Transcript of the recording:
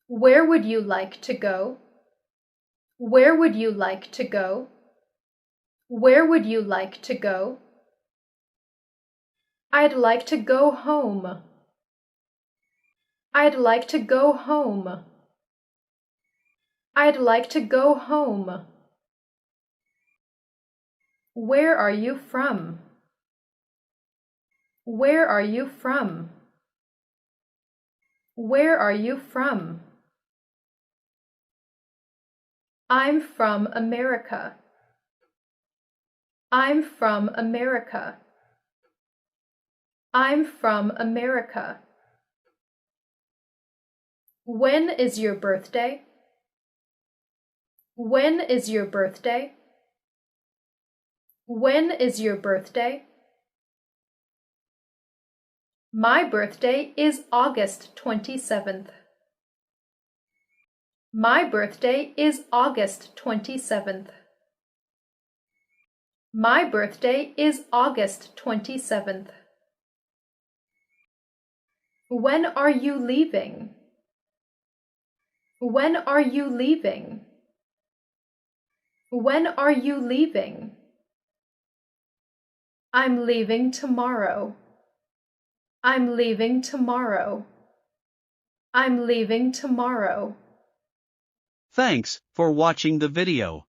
Where would you like to go? Where would you like to go? Where would you like to go? I'd like to go home. I'd like to go home. I'd like to go home. Where are you from? Where are you from? Where are you from? I'm from America. I'm from America. I'm from America. When is your birthday? When is your birthday? When is your birthday? My birthday is August 27th. My birthday is August 27th. My birthday is August 27th. When are you leaving? When are you leaving? When are you leaving? I'm leaving tomorrow. I'm leaving tomorrow. I'm leaving tomorrow. Thanks for watching the video.